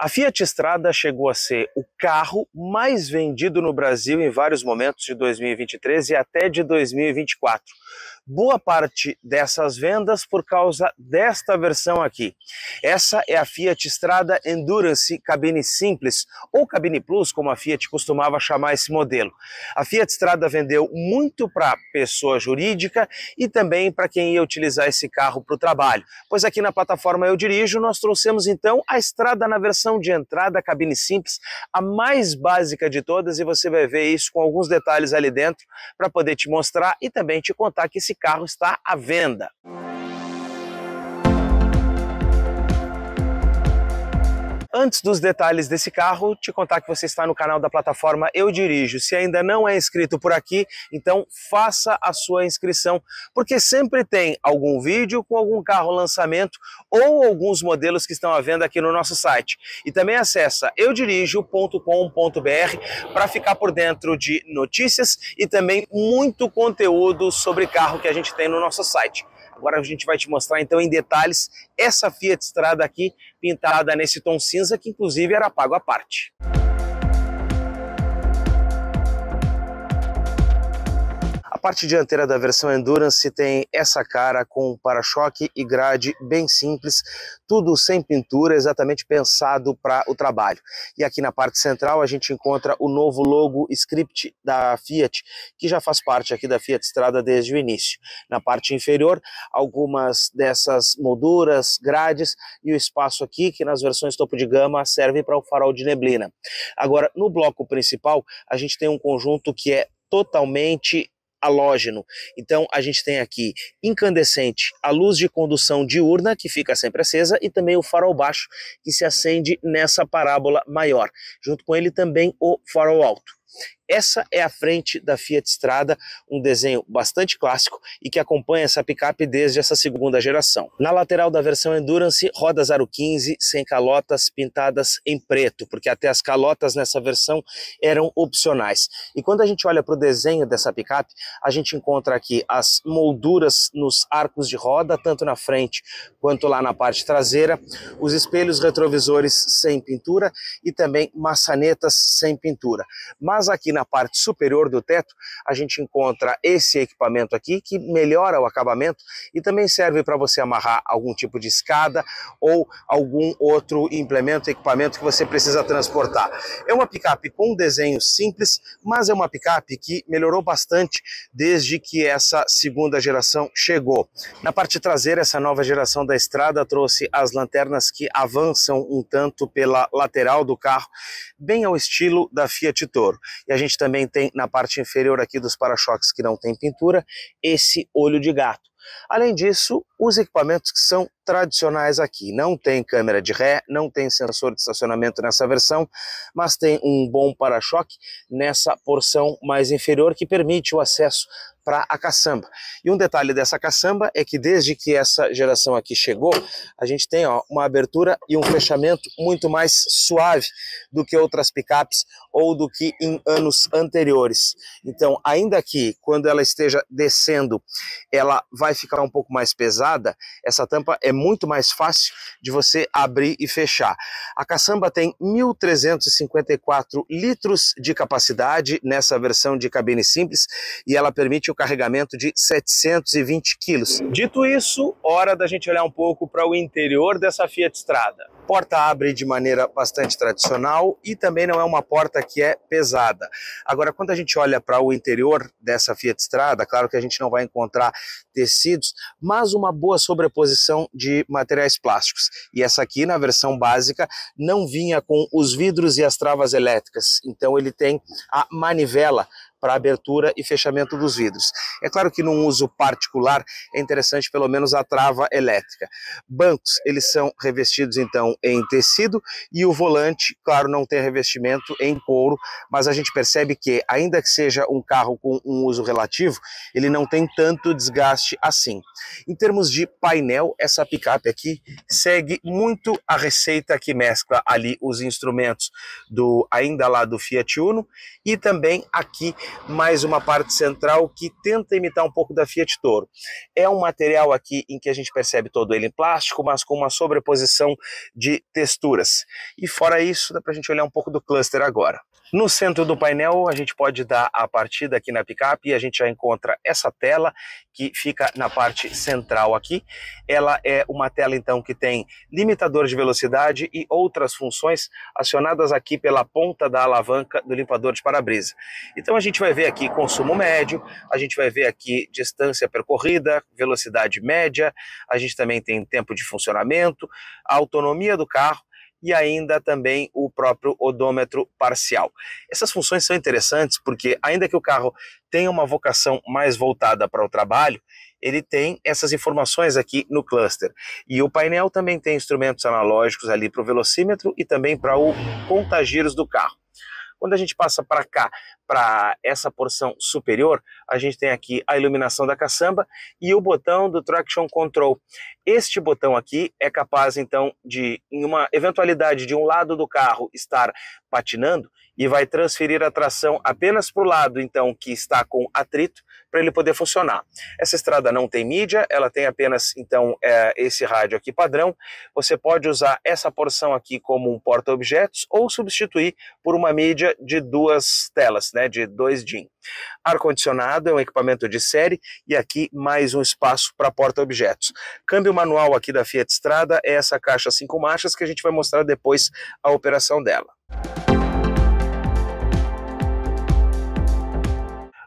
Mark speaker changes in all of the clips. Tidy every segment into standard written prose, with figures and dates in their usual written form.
Speaker 1: A Fiat Strada chegou a ser o carro mais vendido no Brasil em vários momentos de 2023 e até de 2024. Boa parte dessas vendas por causa desta versão aqui. Essa é a Fiat Strada Endurance Cabine Simples, ou Cabine Plus, como a Fiat costumava chamar esse modelo. A Fiat Strada vendeu muito para pessoa jurídica e também para quem ia utilizar esse carro para o trabalho, pois aqui na plataforma Eu Dirijo nós trouxemos então a Strada na versão de entrada, cabine simples, a mais básica de todas, e você vai ver isso com alguns detalhes ali dentro para poder te mostrar e também te contar que esse carro está à venda. Antes dos detalhes desse carro, te contar que você está no canal da plataforma Eu Dirijo. Se ainda não é inscrito por aqui, então faça a sua inscrição, porque sempre tem algum vídeo com algum carro lançamento ou alguns modelos que estão à venda aqui no nosso site. E também acessa eudirijo.com.br para ficar por dentro de notícias e também muito conteúdo sobre carro que a gente tem no nosso site. Agora a gente vai te mostrar então em detalhes essa Fiat Strada aqui, pintada nesse tom cinza, que inclusive era pago à parte. A parte dianteira da versão Endurance tem essa cara com para-choque e grade bem simples, tudo sem pintura, exatamente pensado para o trabalho. E aqui na parte central a gente encontra o novo logo script da Fiat, que já faz parte aqui da Fiat Strada desde o início. Na parte inferior, algumas dessas molduras, grades e o espaço aqui, que nas versões topo de gama serve para o farol de neblina. Agora, no bloco principal, a gente tem um conjunto que é totalmente halógeno. Então a gente tem aqui incandescente, a luz de condução diurna, que fica sempre acesa, e também o farol baixo, que se acende nessa parábola maior. Junto com ele também o farol alto. Essa é a frente da Fiat Strada, um desenho bastante clássico e que acompanha essa picape desde essa segunda geração. Na lateral da versão Endurance, roda 015 sem calotas, pintadas em preto, porque até as calotas nessa versão eram opcionais. E quando a gente olha para o desenho dessa picape, a gente encontra aqui as molduras nos arcos de roda, tanto na frente quanto lá na parte traseira, os espelhos retrovisores sem pintura e também maçanetas sem pintura. Mas aqui na parte superior do teto, a gente encontra esse equipamento aqui, que melhora o acabamento e também serve para você amarrar algum tipo de escada ou algum outro implemento, equipamento que você precisa transportar. É uma picape com um desenho simples, mas é uma picape que melhorou bastante desde que essa segunda geração chegou. Na parte traseira, essa nova geração da Strada trouxe as lanternas que avançam um tanto pela lateral do carro, bem ao estilo da Fiat Toro. E a gente também tem na parte inferior aqui dos para-choques, que não tem pintura, esse olho de gato. Além disso, os equipamentos que são tradicionais aqui. Não tem câmera de ré, não tem sensor de estacionamento nessa versão, mas tem um bom para-choque nessa porção mais inferior que permite o acesso para a caçamba. E um detalhe dessa caçamba é que desde que essa geração aqui chegou, a gente tem uma abertura e um fechamento muito mais suave do que outras picapes ou do que em anos anteriores. Então, ainda que quando ela esteja descendo, ela vai ficar um pouco mais pesada, essa tampa é muito mais fácil de você abrir e fechar. A caçamba tem 1.354 litros de capacidade nessa versão de cabine simples e ela permite o carregamento de 720 quilos. Dito isso, hora da gente olhar um pouco para o interior dessa Fiat Strada. A porta abre de maneira bastante tradicional e também não é uma porta que é pesada. Agora, quando a gente olha para o interior dessa Fiat Strada, claro que a gente não vai encontrar tecidos, mas uma boa sobreposição de materiais plásticos. E essa aqui, na versão básica, não vinha com os vidros e as travas elétricas. Então ele tem a manivela para abertura e fechamento dos vidros. É claro que num uso particular é interessante pelo menos a trava elétrica. Bancos, eles são revestidos então em tecido e o volante, claro, não tem revestimento em couro, mas a gente percebe que, ainda que seja um carro com um uso relativo, ele não tem tanto desgaste assim. Em termos de painel, essa picape aqui segue muito a receita que mescla ali os instrumentos ainda lá do Fiat Uno e também aqui mais uma parte central que tenta imitar um pouco da Fiat Toro. É um material aqui em que a gente percebe todo ele em plástico, mas com uma sobreposição de texturas. E fora isso, dá para a gente olhar um pouco do cluster agora. No centro do painel, a gente pode dar a partida aqui na picape e a gente já encontra essa tela que fica na parte central aqui. Ela é uma tela, então, que tem limitador de velocidade e outras funções acionadas aqui pela ponta da alavanca do limpador de para-brisa. Então a gente vai ver aqui consumo médio, a gente vai ver aqui distância percorrida, velocidade média, a gente também tem tempo de funcionamento, a autonomia do carro, e ainda também o próprio odômetro parcial. Essas funções são interessantes porque, ainda que o carro tenha uma vocação mais voltada para o trabalho, ele tem essas informações aqui no cluster. E o painel também tem instrumentos analógicos ali para o velocímetro e também para o contagiros do carro. Quando a gente passa para cá, para essa porção superior, a gente tem aqui a iluminação da caçamba e o botão do Traction Control. Este botão aqui é capaz, então, de, em uma eventualidade de um lado do carro estar patinando, e vai transferir a tração apenas para o lado, então, que está com atrito, para ele poder funcionar. Essa estrada não tem mídia, ela tem apenas, então, esse rádio aqui padrão. Você pode usar essa porção aqui como um porta-objetos ou substituir por uma mídia de 2 telas, né, de 2 DIN. Ar-condicionado é um equipamento de série e aqui mais um espaço para porta-objetos. Câmbio manual aqui da Fiat Strada é essa caixa 5 marchas que a gente vai mostrar depois a operação dela.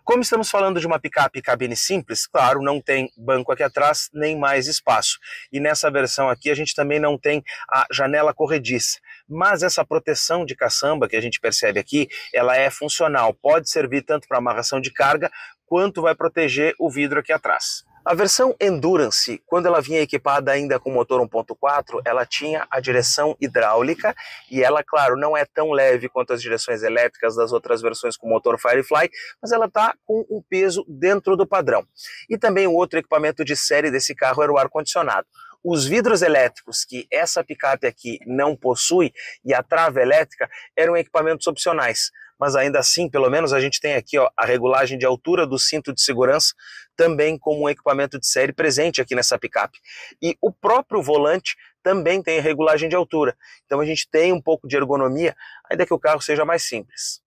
Speaker 1: Como estamos falando de uma picape cabine simples, claro, não tem banco aqui atrás, nem mais espaço. E nessa versão aqui a gente também não tem a janela corrediça. Mas essa proteção de caçamba que a gente percebe aqui, ela é funcional. Pode servir tanto para amarração de carga, quanto vai proteger o vidro aqui atrás. A versão Endurance, quando ela vinha equipada ainda com motor 1.4, ela tinha a direção hidráulica e ela, claro, não é tão leve quanto as direções elétricas das outras versões com motor Firefly, mas ela está com um peso dentro do padrão. E também o outro equipamento de série desse carro era o ar-condicionado. Os vidros elétricos que essa picape aqui não possui e a trava elétrica eram equipamentos opcionais. Mas ainda assim, pelo menos a gente tem aqui, ó, a regulagem de altura do cinto de segurança, também como um equipamento de série presente aqui nessa picape. E o próprio volante também tem regulagem de altura. Então a gente tem um pouco de ergonomia, ainda que o carro seja mais simples.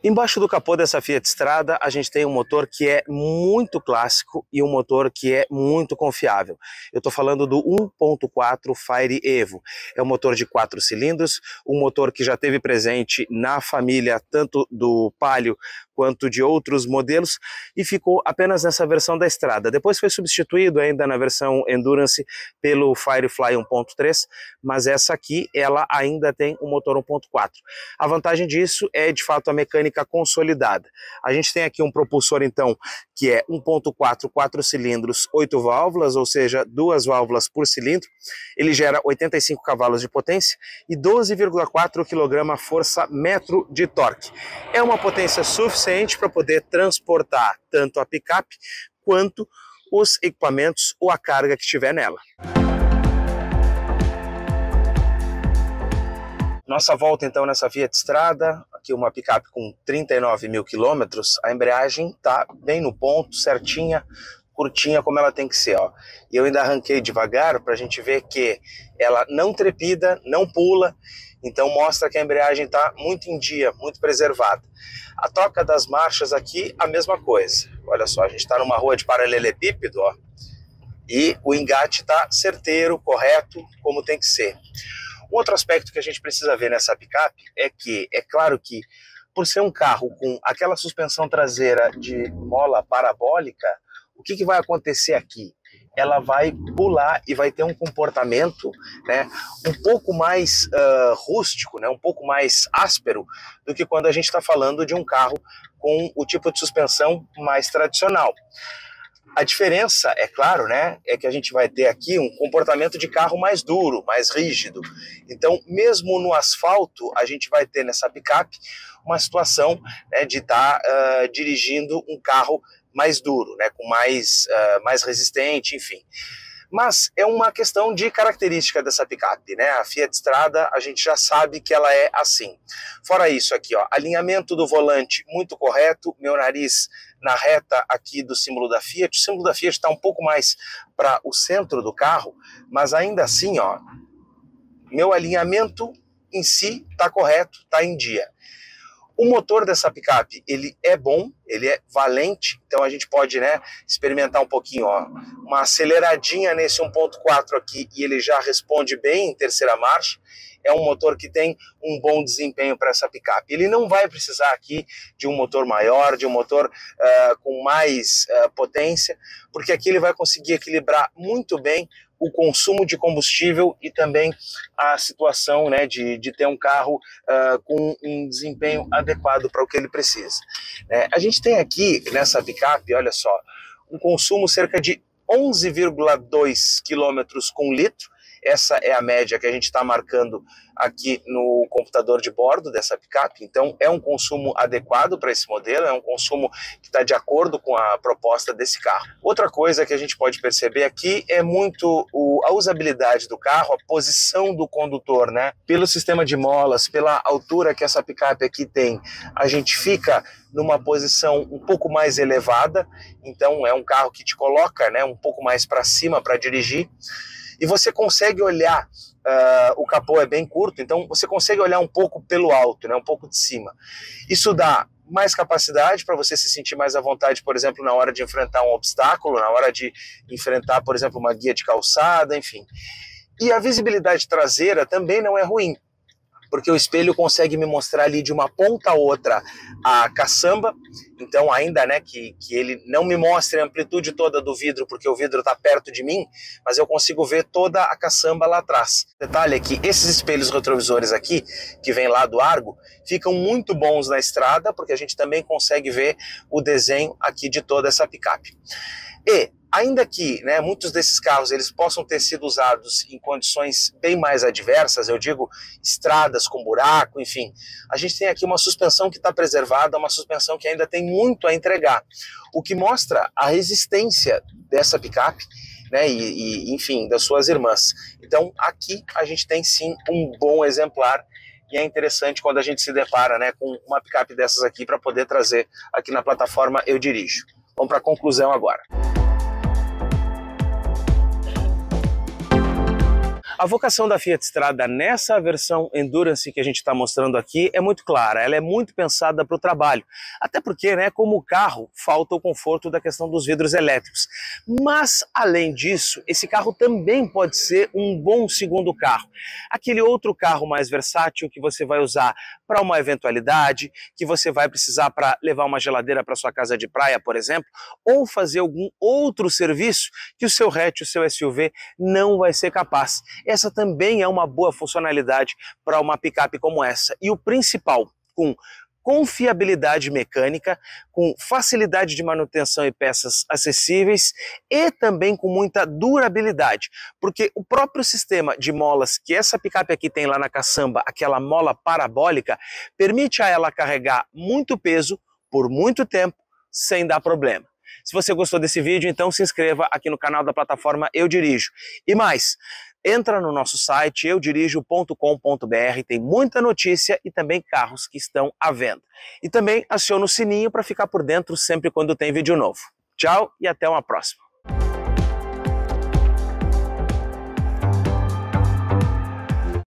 Speaker 1: Embaixo do capô dessa Fiat Strada, a gente tem um motor que é muito clássico e um motor que é muito confiável. Eu estou falando do 1.4 Fire Evo. É um motor de 4 cilindros, um motor que já teve presente na família tanto do Palio quanto de outros modelos e ficou apenas nessa versão da Strada. Depois foi substituído ainda na versão Endurance pelo Firefly 1.3, mas essa aqui ela ainda tem um motor 1.4. A vantagem disso é de fato a mecânica consolidada. A gente tem aqui um propulsor então que é 1.4, 4 cilindros, 8 válvulas, ou seja, 2 válvulas por cilindro. Ele gera 85 cavalos de potência e 12,4 kgfm de torque. É uma potência suficiente para poder transportar tanto a picape quanto os equipamentos ou a carga que estiver nela. Nossa volta então nessa Fiat Strada, aqui uma picape com 39 mil quilômetros, a embreagem está bem no ponto, certinha, curtinha como ela tem que ser, ó. E eu ainda arranquei devagar para a gente ver que ela não trepida, não pula, então mostra que a embreagem está muito em dia, muito preservada. A troca das marchas aqui, a mesma coisa. Olha só, a gente está numa rua de paralelepípedo, ó, e o engate está certeiro, correto, como tem que ser. Um outro aspecto que a gente precisa ver nessa picape é que, é claro que, por ser um carro com aquela suspensão traseira de mola parabólica, o que vai acontecer aqui? Ela vai pular e vai ter um comportamento, né, um pouco mais rústico, né, um pouco mais áspero do que quando a gente está falando de um carro com o tipo de suspensão mais tradicional. A diferença, é claro, né, é que a gente vai ter aqui um comportamento de carro mais duro, mais rígido. Então, mesmo no asfalto, a gente vai ter nessa picape uma situação, né, de estar dirigindo um carro mais duro, né, com mais resistente, enfim. Mas é uma questão de característica dessa picape, né? A Fiat Strada, a gente já sabe que ela é assim. Fora isso aqui, ó, alinhamento do volante muito correto, meu nariz na reta aqui do símbolo da Fiat. O símbolo da Fiat está um pouco mais para o centro do carro, mas ainda assim, ó, meu alinhamento em si está correto, está em dia. O motor dessa picape, ele é bom, ele é valente, então a gente pode, né, experimentar um pouquinho, ó, uma aceleradinha nesse 1.4 aqui e ele já responde bem em terceira marcha. É um motor que tem um bom desempenho para essa picape. Ele não vai precisar aqui de um motor maior, de um motor com mais potência, porque aqui ele vai conseguir equilibrar muito bem o consumo de combustível e também a situação, né, de ter um carro com um desempenho adequado para o que ele precisa. A gente tem aqui nessa picape, olha só, um consumo cerca de 11,2 km com litro. Essa é a média que a gente está marcando aqui no computador de bordo dessa picape. Então é um consumo adequado para esse modelo, é um consumo que está de acordo com a proposta desse carro. Outra coisa que a gente pode perceber aqui é muito a usabilidade do carro, a posição do condutor, né? Pelo sistema de molas, pela altura que essa picape aqui tem, a gente fica numa posição um pouco mais elevada, então é um carro que te coloca, né, um pouco mais para cima para dirigir. E você consegue olhar, o capô é bem curto, então você consegue olhar um pouco pelo alto, né, um pouco de cima. Isso dá mais capacidade para você se sentir mais à vontade, por exemplo, na hora de enfrentar um obstáculo, na hora de enfrentar, por exemplo, uma guia de calçada, enfim. E a visibilidade traseira também não é ruim, porque o espelho consegue me mostrar ali de uma ponta a outra a caçamba, então ainda, né, que ele não me mostre a amplitude toda do vidro, porque o vidro está perto de mim, mas eu consigo ver toda a caçamba lá atrás. Detalhe é que esses espelhos retrovisores aqui, que vem lá do Argo, ficam muito bons na estrada, porque a gente também consegue ver o desenho aqui de toda essa picape. E ainda que, né, muitos desses carros eles possam ter sido usados em condições bem mais adversas, eu digo estradas com buraco, enfim, a gente tem aqui uma suspensão que está preservada, uma suspensão que ainda tem muito a entregar, o que mostra a resistência dessa picape, né, enfim, das suas irmãs. Então aqui a gente tem sim um bom exemplar. E é interessante quando a gente se depara, né, com uma picape dessas aqui para poder trazer aqui na plataforma Eu Dirijo. Vamos para a conclusão agora. A vocação da Fiat Strada nessa versão Endurance que a gente está mostrando aqui é muito clara, ela é muito pensada para o trabalho, até porque, né, como carro, falta o conforto da questão dos vidros elétricos. Mas, além disso, esse carro também pode ser um bom segundo carro, aquele outro carro mais versátil que você vai usar para uma eventualidade, que você vai precisar para levar uma geladeira para sua casa de praia, por exemplo, ou fazer algum outro serviço que o seu hatch, o seu SUV não vai ser capaz. Essa também é uma boa funcionalidade para uma picape como essa. E o principal, com confiabilidade mecânica, com facilidade de manutenção e peças acessíveis e também com muita durabilidade, porque o próprio sistema de molas que essa picape aqui tem lá na caçamba, aquela mola parabólica, permite a ela carregar muito peso por muito tempo sem dar problema. Se você gostou desse vídeo, então se inscreva aqui no canal da plataforma Eu Dirijo. E mais, entra no nosso site eudirijo.com.br, tem muita notícia e também carros que estão à venda. E também aciona o sininho para ficar por dentro sempre quando tem vídeo novo. Tchau e até uma próxima.